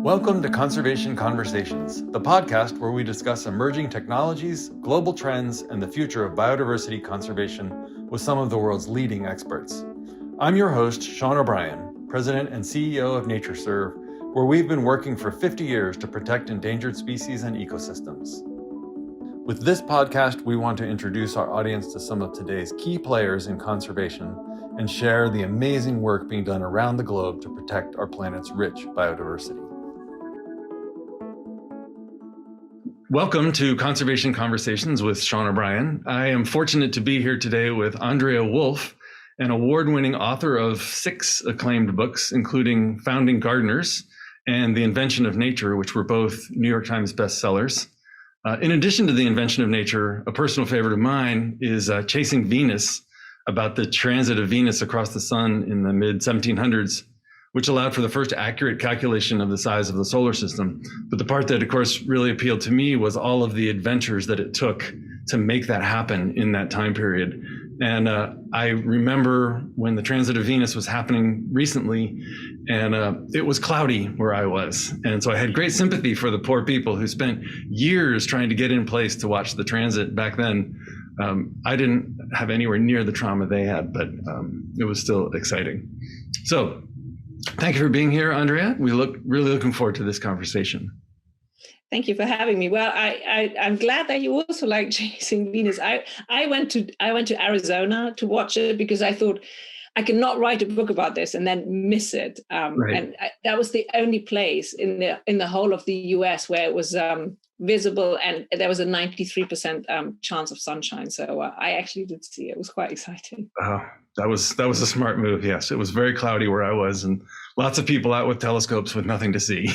Welcome to Conservation Conversations, the podcast where we discuss emerging technologies, global trends, and the future of biodiversity conservation with some of the world's leading experts. I'm your host, Sean O'Brien, President and CEO of NatureServe, where we've been working for 50 years to protect endangered species and ecosystems. With this podcast, we want to introduce our audience to some of today's key players in conservation and share the amazing work being done around the globe to protect our planet's rich biodiversity. Welcome to Conservation Conversations with Sean O'Brien. I am fortunate to be here today with Andrea Wulf, an award-winning author of 6 acclaimed books, including Founding Gardeners and The Invention of Nature, which were both New York Times bestsellers. In addition to The Invention of Nature, a personal favorite of mine is Chasing Venus, about the transit of Venus across the sun in the mid-1700s, which allowed for the first accurate calculation of the size of the solar system. But the part that, of course, really appealed to me was all of the adventures that it took to make that happen in that time period. And I remember when the transit of Venus was happening recently, and it was cloudy where I was. And so I had great sympathy for the poor people who spent years trying to get in place to watch the transit back then. I didn't have anywhere near the trauma they had, but it was still exciting. So thank you for being here, Andrea. We really looking forward to this conversation. Thank you for having me. Well, I'm glad that you also like Chasing Venus. I went to Arizona to watch it because I thought I cannot write a book about this and then miss it. Right. And that was the only place in the whole of the US where it was visible, and there was a 93% chance of sunshine. So I actually did see it. It was quite exciting. That was a smart move. Yes, it was very cloudy where I was, and lots of people out with telescopes with nothing to see.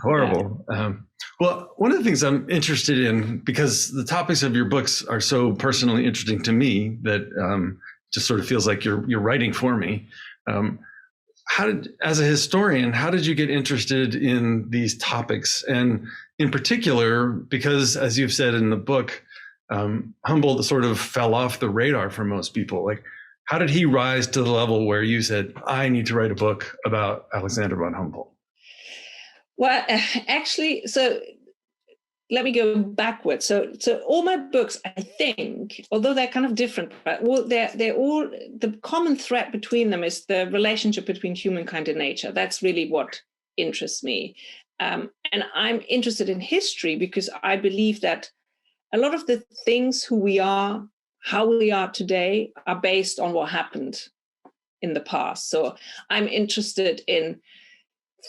Horrible. Yeah. Well, one of the things I'm interested in, because the topics of your books are so personally interesting to me that just sort of feels like you're writing for me. As a historian, how did you get interested in these topics? And in particular, because as you've said in the book, Humboldt sort of fell off the radar for most people. Like, how did he rise to the level where you said, I need to write a book about Alexander von Humboldt? Well, actually, so let me go backwards. So all my books, I think, although they're kind of different, but they're all, the common thread between them is the relationship between humankind and nature. That's really what interests me. And I'm interested in history because I believe that a lot of the things who we are, how we are today, are based on what happened in the past. So I'm interested in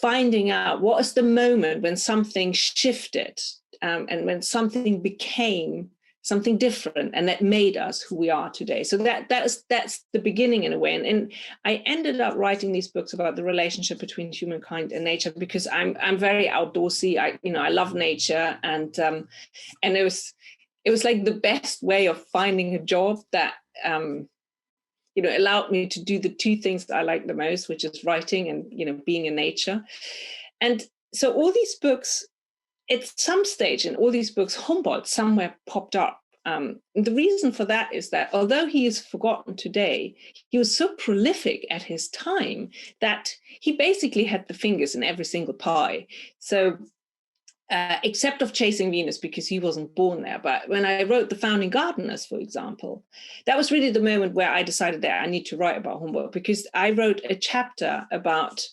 finding out what is the moment when something shifted and when something became something different, and that made us who we are today. So that's the beginning in a way. And I ended up writing these books about the relationship between humankind and nature because I'm very outdoorsy. I love nature, and it was like the best way of finding a job that allowed me to do the 2 things that I like the most, which is writing and being in nature. And so all these books, at some stage in all these books, Humboldt somewhere popped up. And the reason for that is that although he is forgotten today, he was so prolific at his time that he basically had the fingers in every single pie. So except of Chasing Venus, because he wasn't born there. But when I wrote The Founding Gardeners, for example, that was really the moment where I decided that I need to write about Humboldt, because I wrote a chapter about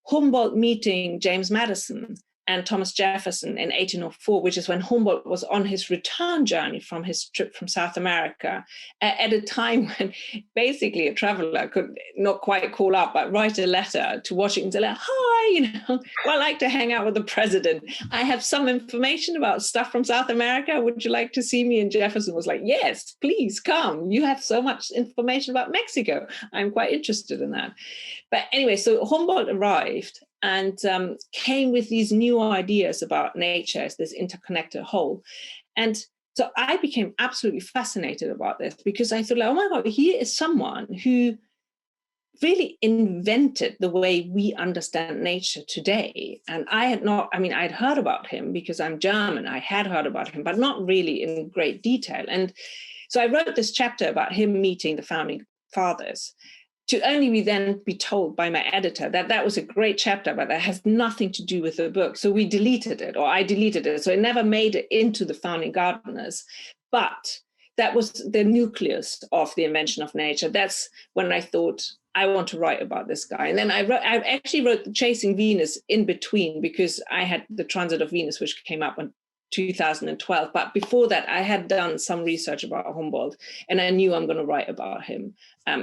Humboldt meeting James Madison and Thomas Jefferson in 1804, which is when Humboldt was on his return journey from his trip from South America, at a time when basically a traveler could not quite call up, but write a letter to Washington, like, hi, well, I like to hang out with the president. I have some information about stuff from South America. Would you like to see me? And Jefferson was like, yes, please come. You have so much information about Mexico. I'm quite interested in that. But anyway, so Humboldt arrived and came with these new ideas about nature as this interconnected whole. And so I became absolutely fascinated about this because I thought, oh my God, here is someone who really invented the way we understand nature today. And I'd heard about him because I'm German. I had heard about him, but not really in great detail. And so I wrote this chapter about him meeting the founding fathers. to only then be told by my editor that that was a great chapter, but that has nothing to do with the book. So we deleted it, or I deleted it. So it never made it into the Founding Gardeners. But that was the nucleus of the Invention of Nature. That's when I thought, I want to write about this guy. And then I actually wrote Chasing Venus in between, because I had the Transit of Venus, which came up in 2012. But before that, I had done some research about Humboldt, and I knew I'm going to write about him.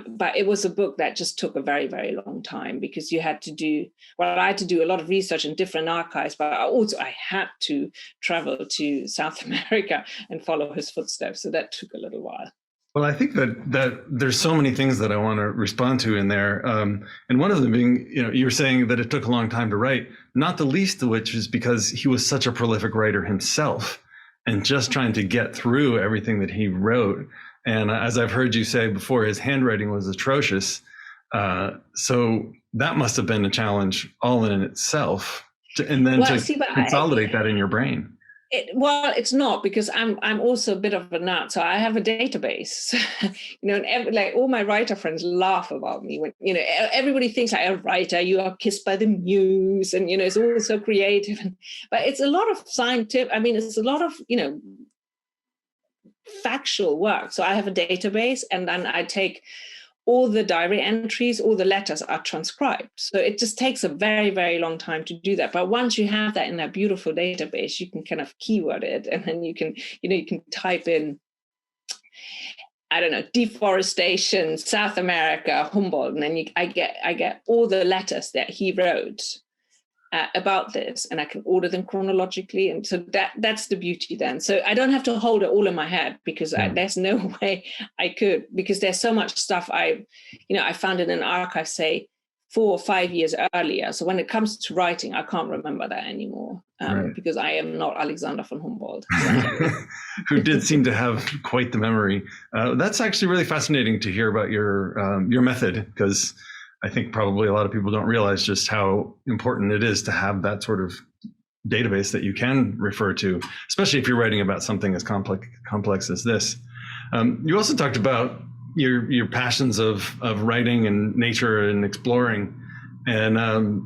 But it was a book that just took a very, very long time, because you had to do, well, I had to do a lot of research in different archives, but I had to travel to South America and follow his footsteps. So that took a little while. Well, I think that there's so many things that I want to respond to in there. And one of them being, you were saying that it took a long time to write, not the least of which is because he was such a prolific writer himself, and just trying to get through everything that he wrote. And as I've heard you say before, his handwriting was atrocious. So that must have been a challenge all in itself. To consolidate that in your brain. It's not, because I'm also a bit of a nut. So I have a database, and like all my writer friends laugh about me when, everybody thinks like a writer, you are kissed by the muse, and, it's all so creative. But it's a lot of scientific, it's a lot of, factual work. So I have a database, and then I take all the diary entries, all the letters are transcribed. So it just takes a very, very long time to do that. But once you have that in that beautiful database, you can kind of keyword it, and then you can type in, I don't know, deforestation, South America, Humboldt, and then I get all the letters that he wrote about this, and I can order them chronologically. And so that's the beauty then. So I don't have to hold it all in my head, because there's no way I could, because there's so much stuff I found in an archive, say 4 or 5 years earlier. So when it comes to writing, I can't remember that anymore, because I am not Alexander von Humboldt. Who did seem to have quite the memory. That's actually really fascinating to hear about your method, because I think probably a lot of people don't realize just how important it is to have that sort of database that you can refer to, especially if you're writing about something as complex as this. You also talked about your passions of writing and nature and exploring. And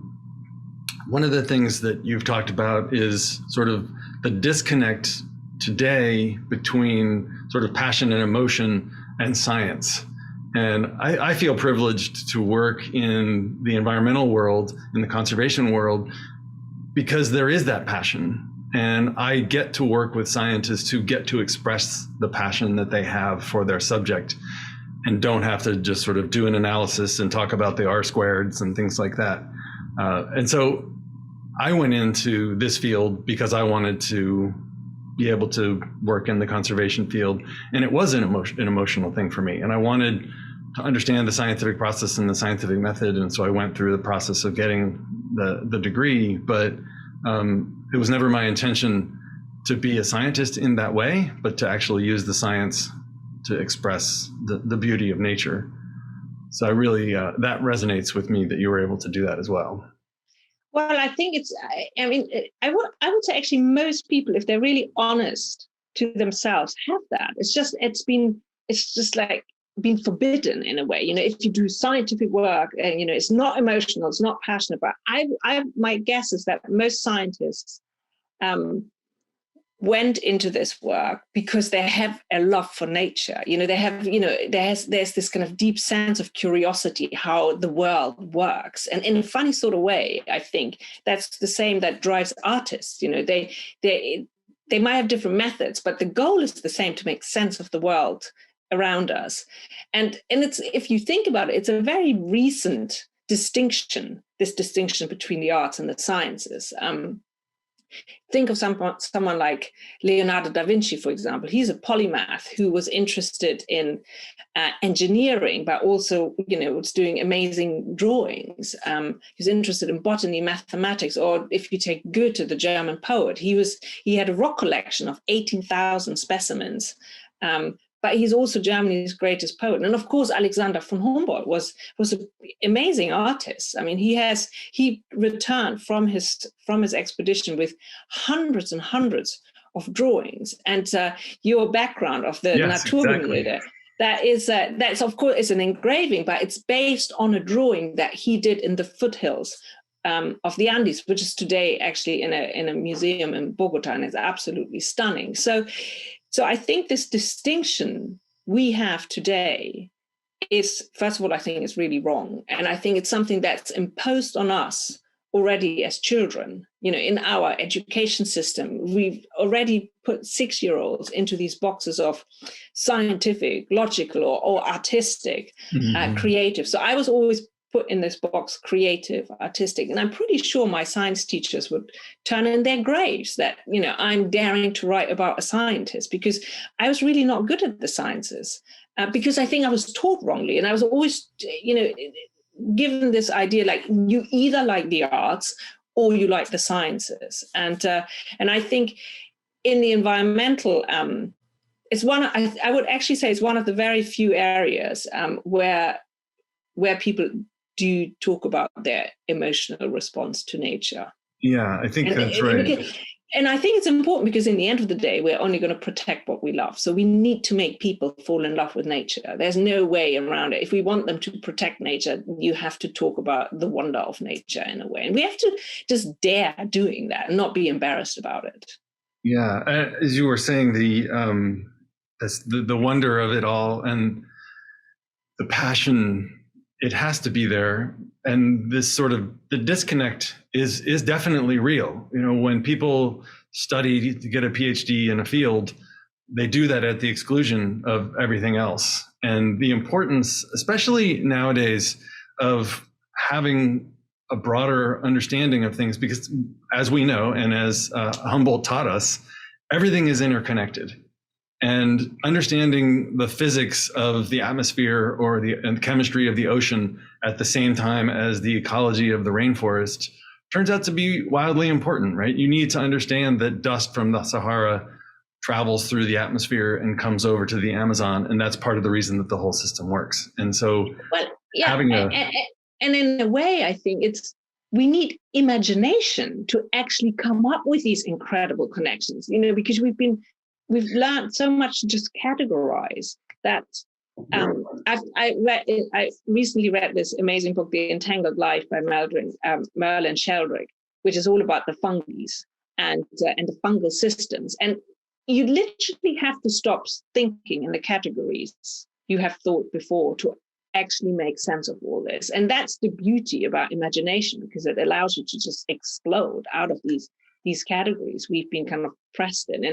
one of the things that you've talked about is sort of the disconnect today between sort of passion and emotion and science. And I feel privileged to work in the environmental world, in the conservation world, because there is that passion. And I get to work with scientists who get to express the passion that they have for their subject, and don't have to just sort of do an analysis and talk about the R-squareds and things like that. And so I went into this field because I wanted to be able to work in the conservation field. And it was an emotional thing for me. And I wanted to understand the scientific process and the scientific method. And so I went through the process of getting the degree, but it was never my intention to be a scientist in that way, but to actually use the science to express the beauty of nature. So I really, that resonates with me that you were able to do that as well. Well, I think I would say actually most people, if they're really honest to themselves, have that. It's just like been forbidden in a way. If you do scientific work, and it's not emotional, it's not passionate. But my guess is that most scientists went into this work because they have a love for nature. They have, there's this kind of deep sense of curiosity how the world works. And in a funny sort of way, I think that's the same that drives artists. They might have different methods, but the goal is the same, to make sense of the world around us. And it's, if you think about it, it's a very recent distinction, this distinction between the arts and the sciences. Think of someone like Leonardo da Vinci, for example. He's a polymath who was interested in engineering, but also, was doing amazing drawings. He was interested in botany, mathematics. Or if you take Goethe, the German poet, he had a rock collection of 18,000 specimens. But he's also Germany's greatest poet. And of course, Alexander von Humboldt was an amazing artist. He returned from his expedition with hundreds and hundreds of drawings. And your background of the Naturgemälde, That's of course is an engraving, but it's based on a drawing that he did in the foothills of the Andes, which is today actually in a museum in Bogota, and it's absolutely stunning. So I think this distinction we have today is, first of all, I think it's really wrong, and I think it's something that's imposed on us already as children. In our education system, we've already put 6-year-olds into these boxes of scientific, logical, or artistic, creative. So I was always put in this box, creative, artistic, and I'm pretty sure my science teachers would turn in their graves that I'm daring to write about a scientist, because I was really not good at the sciences, because I think I was taught wrongly, and I was always given this idea like you either like the arts or you like the sciences, and I think in the environmental, it's I would actually say it's one of the very few areas where people do talk about their emotional response to nature. Yeah, I think that's right. And I think it's important because in the end of the day, we're only going to protect what we love. So we need to make people fall in love with nature. There's no way around it. If we want them to protect nature, you have to talk about the wonder of nature in a way. And we have to just dare doing that and not be embarrassed about it. Yeah, as you were saying, the wonder of it all and the passion, it has to be there. And this sort of the disconnect is definitely real. When people study to get a PhD in a field, they do that at the exclusion of everything else. And the importance, especially nowadays, of having a broader understanding of things, because as we know, and as Humboldt taught us, everything is interconnected. And understanding the physics of the atmosphere or the chemistry of the ocean at the same time as the ecology of the rainforest turns out to be wildly important, right? You need to understand that dust from the Sahara travels through the atmosphere and comes over to the Amazon, and that's part of the reason that the whole system works. And so, having and in a way, I think we need imagination to actually come up with these incredible connections. Because we've learned so much to just categorize that. I recently read this amazing book, The Entangled Life by Merlin Sheldrake, which is all about the fungi and the fungal systems. And you literally have to stop thinking in the categories you have thought before to actually make sense of all this. And that's the beauty about imagination, because it allows you to just explode out of these categories we've been kind of pressed in.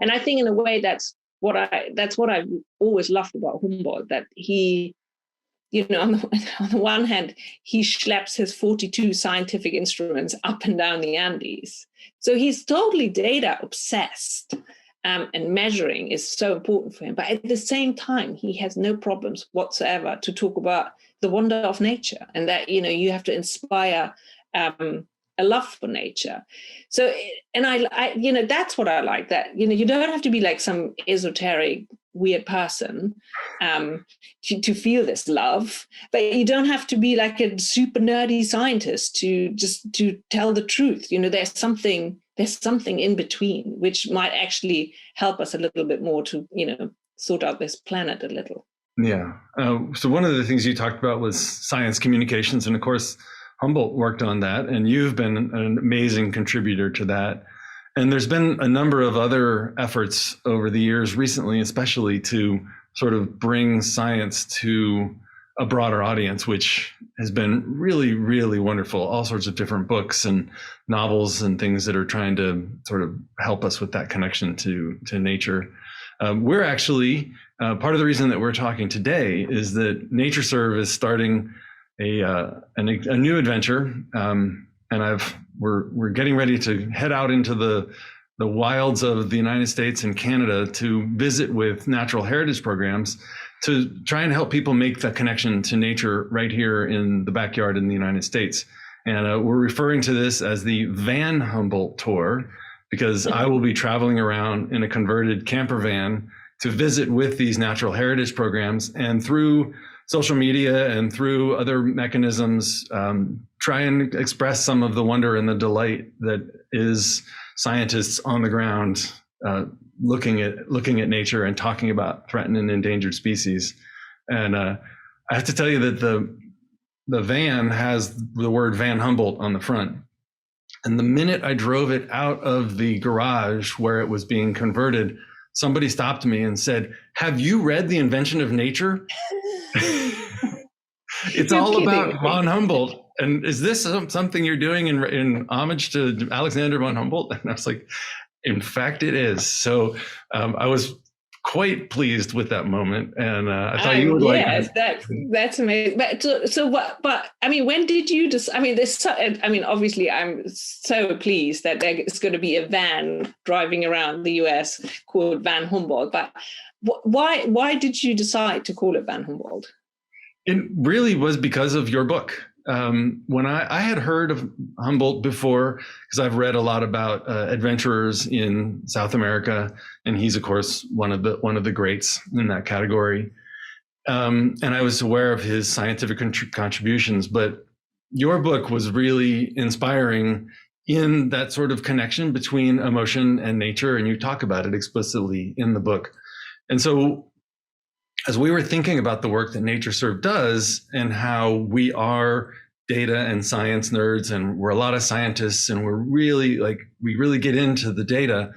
And I think in a way that's what I've always loved about Humboldt, that he, on the one hand, he schleps his 42 scientific instruments up and down the Andes. So he's totally data obsessed, and measuring is so important for him. But at the same time, he has no problems whatsoever to talk about the wonder of nature, and that, you have to inspire a love for nature. So, and I that's what I like, that, you don't have to be like some esoteric weird person to feel this love, but you don't have to be like a super nerdy scientist to tell the truth. There's something in between, which might actually help us a little bit more to, sort out this planet a little. Yeah. So one of the things you talked about was science communications. And of course, Humboldt worked on that, and you've been an amazing contributor to that. And there's been a number of other efforts over the years recently, especially to sort of bring science to a broader audience, which has been really, really wonderful. All sorts of different books and novels and things that are trying to sort of help us with that connection to nature. We're actually, part of the reason that we're talking today is that NatureServe is starting a new adventure, and we're getting ready to head out into the wilds of the United States and Canada to visit with natural heritage programs to try and help people make the connection to nature right here in the backyard in the United States. And we're referring to this as the Van Humboldt Tour, because I will be traveling around in a converted camper van to visit with these natural heritage programs, and through social media and through other mechanisms, try and express some of the wonder and the delight that is scientists on the ground looking at nature and talking about threatened and endangered species. And I have to tell you that the van has the word Van Humboldt on the front. And the minute I drove it out of the garage where it was being converted, somebody stopped me and said, "Have you read The Invention of Nature?" It's all about von Humboldt. And is this something you're doing in homage to Alexander von Humboldt? And I was like, in fact, it is. So I was quite pleased with that moment, and I thought you would like it. That's amazing. But I mean, when did you just? I mean, obviously, I'm so pleased that there's going to be a van driving around the US called Van Humboldt. But why did you decide to call it Van Humboldt? It really was because of your book. When I had heard of Humboldt before, because I've read a lot about adventurers in South America, and he's of course one of the greats in that category. And I was aware of his scientific contributions, but your book was really inspiring in that sort of connection between emotion and nature, and you talk about it explicitly in the book. And so, as we were thinking about the work that NatureServe does and how we are data and science nerds, and we're a lot of scientists, and we really get into the data.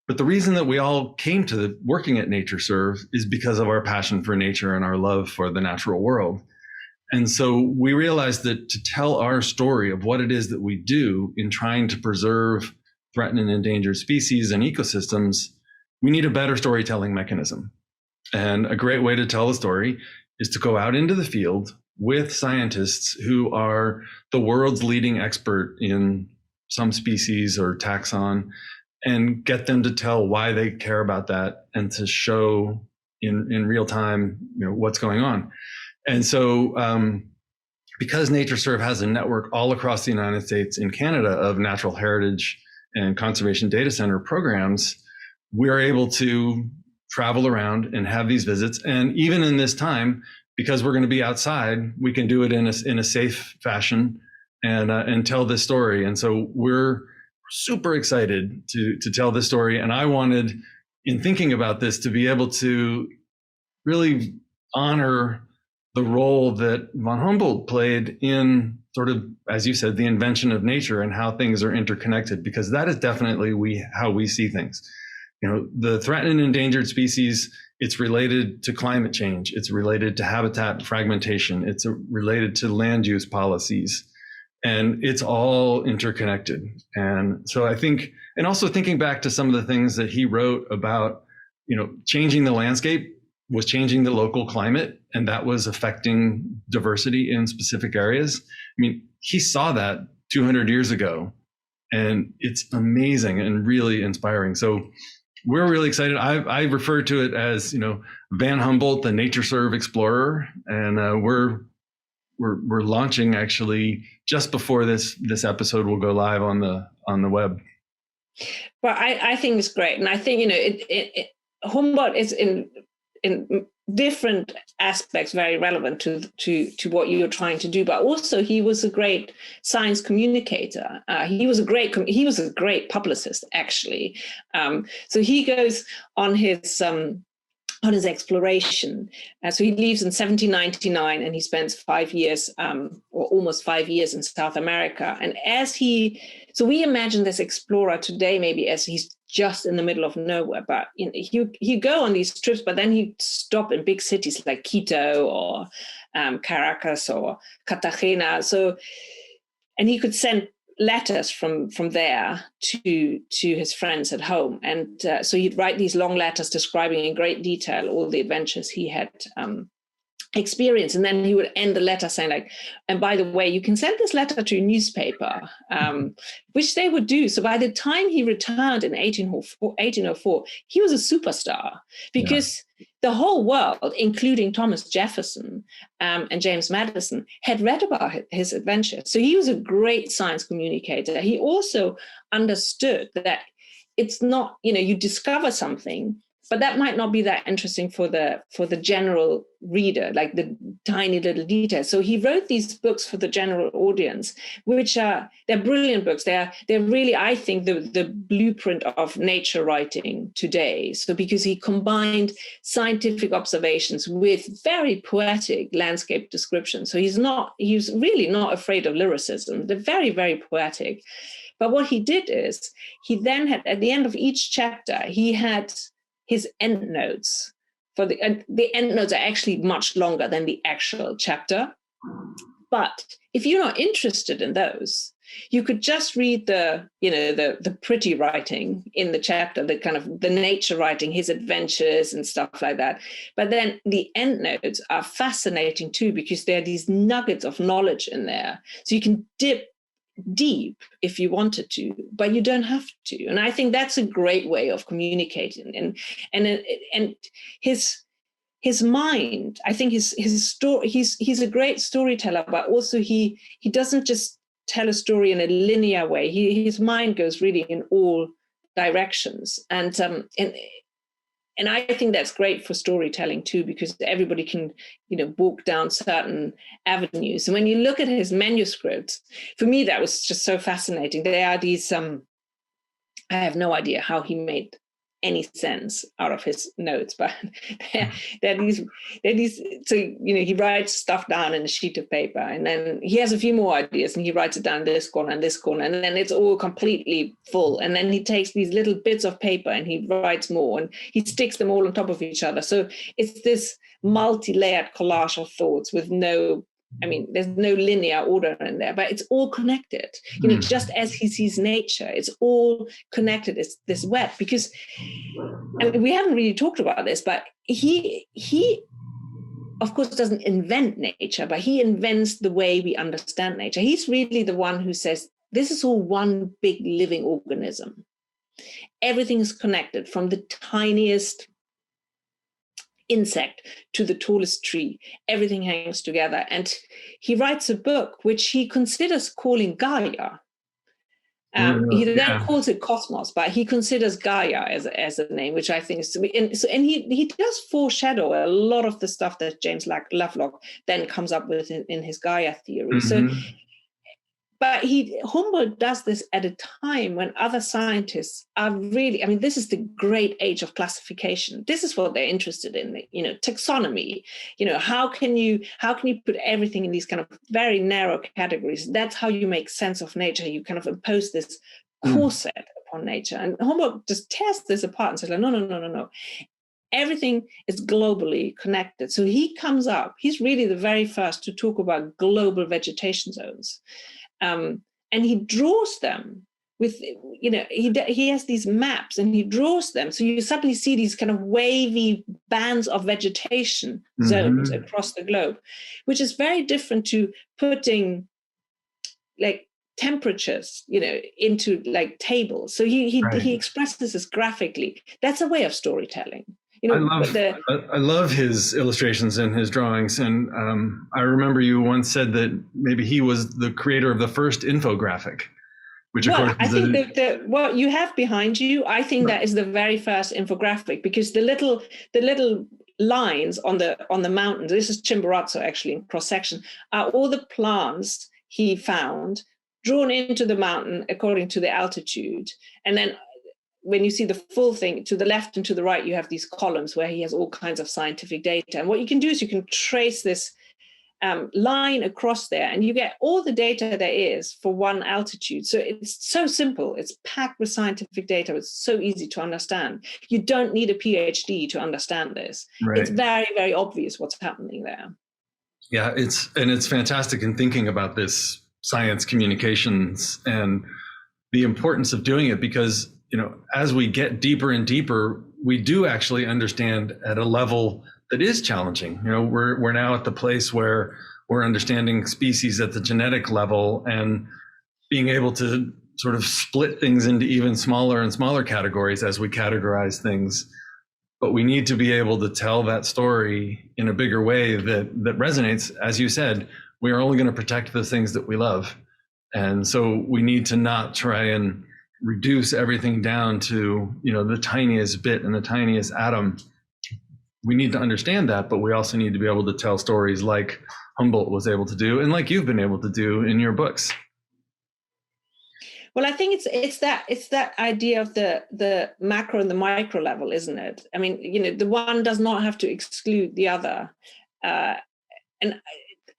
But the reason that we all came to working at NatureServe is because of our passion for nature and our love for the natural world. And so we realized that to tell our story of what it is that we do in trying to preserve threatened and endangered species and ecosystems, we need a better storytelling mechanism. And a great way to tell the story is to go out into the field with scientists who are the world's leading expert in some species or taxon, and get them to tell why they care about that and to show in real time, what's going on. And so because NatureServe has a network all across the United States and Canada of natural heritage and conservation data center programs, we're able to travel around and have these visits. And even in this time, because we're going to be outside, we can do it in a safe fashion and tell this story. And so we're super excited to tell this story. And I wanted, in thinking about this, to be able to really honor the role that von Humboldt played in sort of, as you said, the invention of nature and how things are interconnected, because that is definitely how we see things. The threatened and endangered species, it's related to climate change. It's related to habitat fragmentation. It's related to land use policies, and it's all interconnected. And so I think, and also thinking back to some of the things that he wrote about, changing the landscape was changing the local climate, and that was affecting diversity in specific areas. I mean, he saw that 200 years ago, and it's amazing and really inspiring. So we're really excited. I refer to it as, Van Humboldt, the NatureServe Explorer, and we're launching actually just before this episode will go live on the web. Well, I think it's great, and I think Humboldt is in different aspects very relevant to what you're trying to do, but also he was a great science communicator. He was a great publicist, actually. So he goes on his exploration. So he leaves in 1799, and he spends 5 years, or almost 5 years, in South America. And so we imagine this explorer today maybe as he's just in the middle of nowhere, but he'd go on these trips, but then he'd stop in big cities like Quito or Caracas or Cartagena. So, and he could send letters from there to his friends at home. And so he'd write these long letters describing in great detail all the adventures he had experienced. And then he would end the letter saying and by the way, you can send this letter to a newspaper, which they would do. So by the time he returned in 1804, he was a superstar, because the whole world, including Thomas Jefferson and James Madison, had read about his adventures. So he was a great science communicator. He also understood that it's not, you discover something, But that might not be that interesting for the general reader, like the tiny little details. So he wrote these books for the general audience, which they're brilliant books. They're really, I think, the blueprint of nature writing today. So because he combined scientific observations with very poetic landscape descriptions. So he's really not afraid of lyricism. They're very, very poetic. But what he did is he then had, at the end of each chapter, he had his endnotes. For the endnotes are actually much longer than the actual chapter. But if you're not interested in those, you could just read the pretty writing in the chapter, the kind of the nature writing, his adventures and stuff like that. But then the endnotes are fascinating too, because there are these nuggets of knowledge in there. So you can dip deep if you wanted to, but you don't have to. And I think that's a great way of communicating. And his mind, I think his story, he's a great storyteller, but also he doesn't just tell a story in a linear way. His mind goes really in all directions. And I think that's great for storytelling too, because everybody can, walk down certain avenues. And when you look at his manuscripts, for me, that was just so fascinating. There are these, I have no idea how he made any sense out of his notes, but there are these, so, he writes stuff down in a sheet of paper, and then he has a few more ideas and he writes it down this corner and this corner, and then it's all completely full. And then he takes these little bits of paper and he writes more, and he sticks them all on top of each other. So it's this multi-layered collage of thoughts with there's no linear order in there, but it's all connected. Just as he sees nature, it's all connected. It's this web, because we haven't really talked about this, but he of course doesn't invent nature, but he invents the way we understand nature. He's really the one who says this is all one big living organism. Everything is connected, from the tiniest insect to the tallest tree. Everything hangs together. And he writes a book which he considers calling Gaia. He then calls it Cosmos, but he considers Gaia as a name, which I think is, and he does foreshadow a lot of the stuff that James Lovelock then comes up with in his Gaia theory. So, but Humboldt does this at a time when other scientists are really, this is the great age of classification. This is what they're interested in, taxonomy. How can you put everything in these kind of very narrow categories? That's how you make sense of nature. You kind of impose this corset upon nature. And Humboldt just tears this apart and says, no. Everything is globally connected. So he comes up, he's really the very first to talk about global vegetation zones. And he draws them with, he has these maps and he draws them. So you suddenly see these kind of wavy bands of vegetation zones across the globe, which is very different to putting like temperatures, into like tables. So he expresses this graphically. That's a way of storytelling. I love his illustrations and his drawings. And I remember you once said that maybe he was the creator of the first infographic, which of course, I think that what you have behind you, I think that is the very first infographic, because the little lines on the mountain, this is Chimborazo actually in cross section, are all the plants he found drawn into the mountain according to the altitude. And then when you see the full thing, to the left and to the right, you have these columns where he has all kinds of scientific data. And what you can do is you can trace this line across there, and you get all the data there is for one altitude. So it's so simple. It's packed with scientific data. It's so easy to understand. You don't need a PhD to understand this. Right. It's very, very obvious what's happening there. Yeah, it's fantastic in thinking about this science communications and the importance of doing it, because as we get deeper and deeper, we do actually understand at a level that is challenging. We're now at the place where we're understanding species at the genetic level and being able to sort of split things into even smaller and smaller categories as we categorize things. But we need to be able to tell that story in a bigger way that resonates. As you said, we are only going to protect the things that we love. And so we need to not try and reduce everything down to, the tiniest bit and the tiniest atom. We need to understand that, but we also need to be able to tell stories like Humboldt was able to do, and like you've been able to do in your books. Well, I think it's that idea of the macro and the micro level, isn't it? I mean, the one does not have to exclude the other. And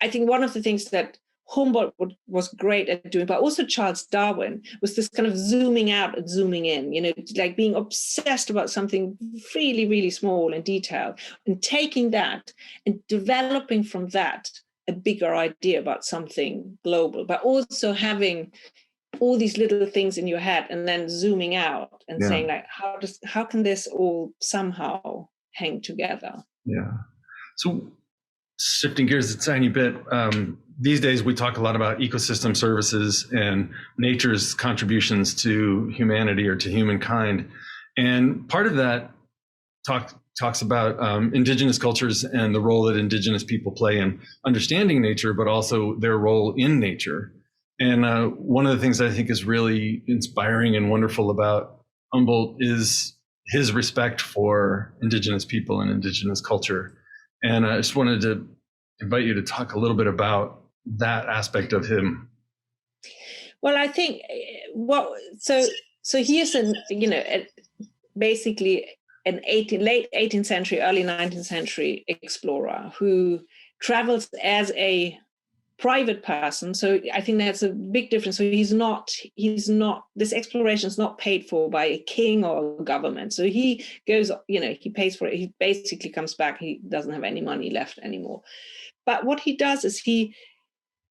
I think one of the things that Humboldt was great at doing, but also Charles Darwin, was this kind of zooming out and zooming in, like being obsessed about something really, really small and detailed, and taking that and developing from that a bigger idea about something global, but also having all these little things in your head and then zooming out and saying, like, how can this all somehow hang together? Yeah. So shifting gears a tiny bit, these days we talk a lot about ecosystem services and nature's contributions to humanity or to humankind. And part of that talks about indigenous cultures and the role that indigenous people play in understanding nature, but also their role in nature. And one of the things I think is really inspiring and wonderful about Humboldt is his respect for indigenous people and indigenous culture. And I just wanted to invite you to talk a little bit about that aspect of him. Well, I think so here's basically an late 18th century, early 19th century explorer who travels as a private person. So I think that's a big difference. So he's not, this exploration is not paid for by a king or a government. So he goes, he pays for it. He basically comes back. He doesn't have any money left anymore. But what he does is he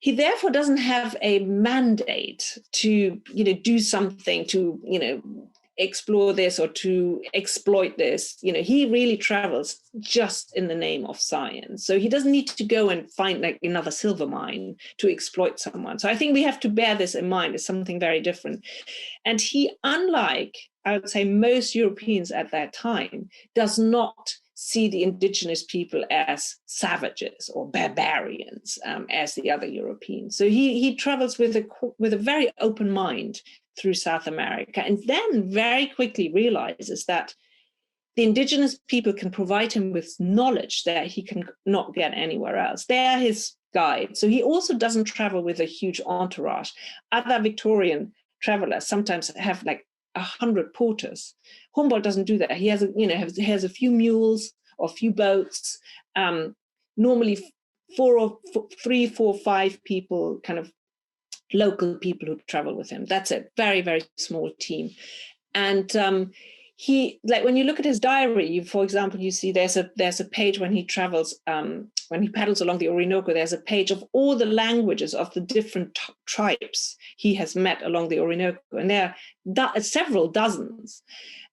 therefore doesn't have a mandate to, do something to, explore this or to exploit this. He really travels just in the name of science. So he doesn't need to go and find like another silver mine to exploit someone. So I think we have to bear this in mind as something very different. And he, unlike, I would say, most Europeans at that time, does not see the indigenous people as savages or barbarians as the other Europeans. So he travels with a very open mind through South America, and then very quickly realizes that the indigenous people can provide him with knowledge that he can not get anywhere else. They're his guide. So he also doesn't travel with a huge entourage. Other Victorian travelers sometimes have like 100 porters. Humboldt doesn't do that. He has a few mules or a few boats, normally 3, 4, 5 people, kind of local people who travel with him. That's a very, very small team. And he, like, when you look at his diary, for example, you see there's a page when he travels, when he paddles along the Orinoco, there's a page of all the languages of the different tribes he has met along the Orinoco, and there are several dozens.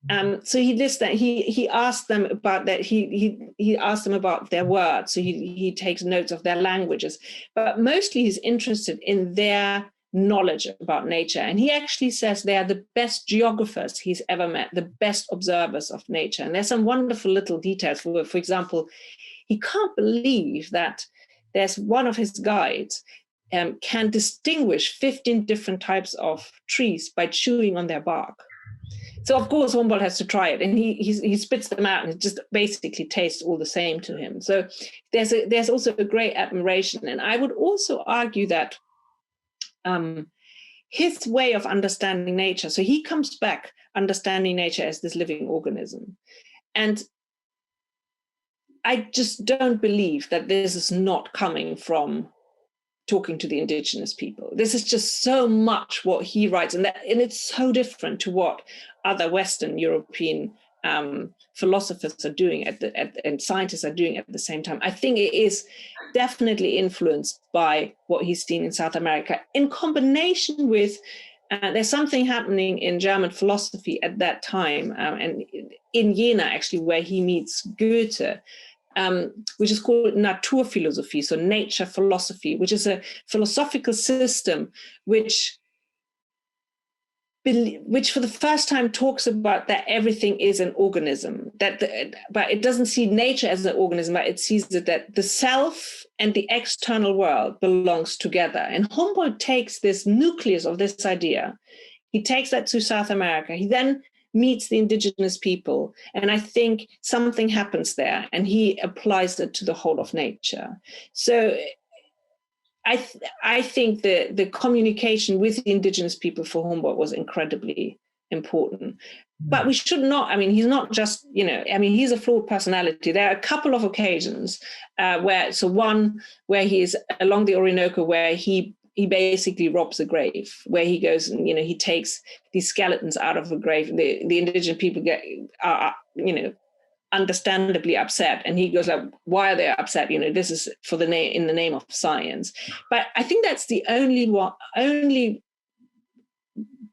So he lists that. He asked them about that. He asked them about their words. So he takes notes of their languages, but mostly he's interested in their knowledge about nature. And he actually says they are the best geographers he's ever met, the best observers of nature. And there's some wonderful little details. For example, he can't believe that there's one of his guides can distinguish 15 different types of trees by chewing on their bark. So of course Humboldt has to try it, and he spits them out, and it just basically tastes all the same to him. So there's also a great admiration. And I would also argue that his way of understanding nature, so he comes back understanding nature as this living organism. And I just don't believe that this is not coming from talking to the indigenous people. This is just so much what he writes, and it's so different to what other Western European philosophers are doing and scientists are doing at the same time. I think it is definitely influenced by what he's seen in South America, in combination with there's something happening in German philosophy at that time, and in Jena actually, where he meets Goethe, which is called Naturphilosophie, so nature philosophy, which is a philosophical system which for the first time talks about that everything is an organism, but it doesn't see nature as an organism, but it sees that the self and the external world belongs together. And Humboldt takes this nucleus of this idea, He takes that to South America. He then meets the indigenous people. And I think something happens there, and he applies it to the whole of nature. So I think the communication with the indigenous people for Humboldt was incredibly important. But we should not, I mean, he's not just, he's a flawed personality. There are a couple of occasions one where he is along the Orinoco, where he basically robs a grave, where he goes and, he takes these skeletons out of a grave. The indigenous people are understandably upset, and he goes like, why are they upset? This is in the name of science. But I think that's the only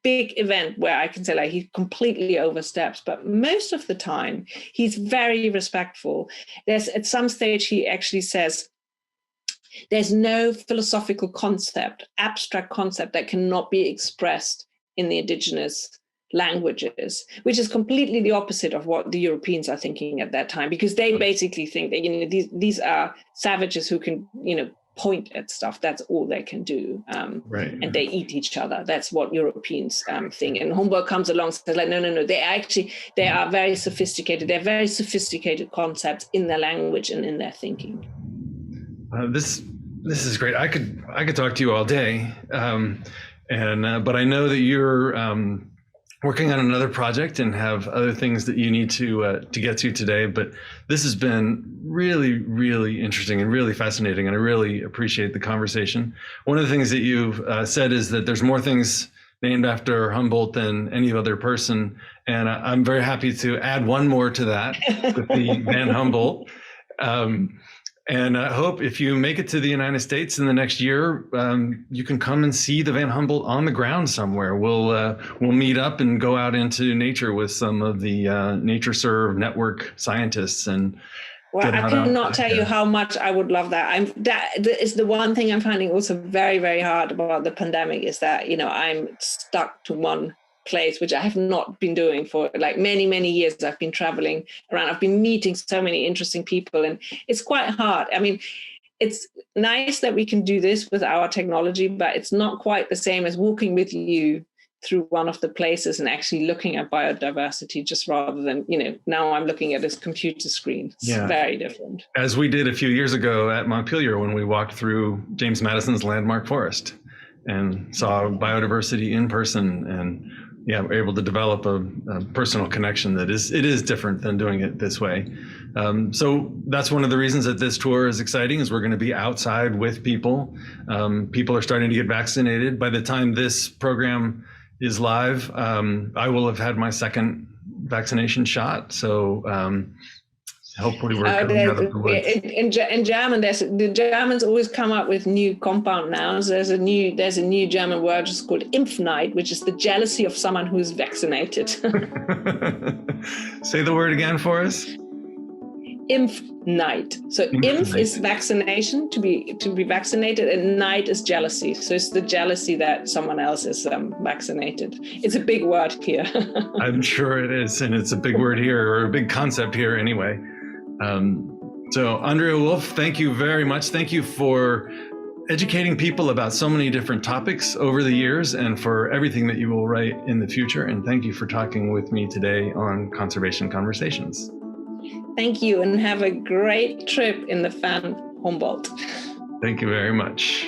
big event where I can say like he completely oversteps. But most of the time he's very respectful. There's at some stage he actually says there's no philosophical concept, abstract concept, that cannot be expressed in the indigenous languages, which is completely the opposite of what the Europeans are thinking at that time, because they basically think that these are savages who can point at stuff. That's all they can do, and they eat each other. That's what Europeans think. And Humboldt comes along and says like, no, they are very sophisticated. They're very sophisticated concepts in their language and in their thinking. This is great. I could talk to you all day, but I know that you're working on another project and have other things that you need to get to today. But this has been really, really interesting and really fascinating, and I really appreciate the conversation. One of the things that you've said is that there's more things named after Humboldt than any other person, and I'm very happy to add one more to that with the Van Humboldt. And I hope if you make it to the United States in the next year, you can come and see the Van Humboldt on the ground somewhere. We'll meet up and go out into nature with some of the NatureServe Network scientists. And well, I cannot tell you how much I would love that. That is the one thing I'm finding also very, very hard about the pandemic, is that I'm stuck to one place, which I have not been doing for like many, many years. I've been traveling around. I've been meeting so many interesting people, and it's quite hard. I mean, it's nice that we can do this with our technology, but it's not quite the same as walking with you through one of the places and actually looking at biodiversity, just rather than, now I'm looking at this computer screen. It's very different. As we did a few years ago at Montpelier when we walked through James Madison's landmark forest and saw biodiversity in person, and we're able to develop a personal connection that is different than doing it this way. So that's one of the reasons that this tour is exciting, is we're going to be outside with people. People are starting to get vaccinated. By the time this program is live, I will have had my second vaccination shot. So hopefully we're coming out of the woods. In German, the Germans always come up with new compound nouns. There's a new German word, which is called Impfneid, which is the jealousy of someone who's vaccinated. Say the word again for us. Impfneid. So impf is vaccination, to be vaccinated, and neid is jealousy. So it's the jealousy that someone else is vaccinated. It's a big word here. I'm sure it is, and it's a big word here, or a big concept here anyway. So Andrea Wulf, thank you very much. Thank you for educating people about so many different topics over the years, and for everything that you will write in the future. And thank you for talking with me today on Conservation Conversations. Thank you, and have a great trip in the Van Humboldt. Thank you very much.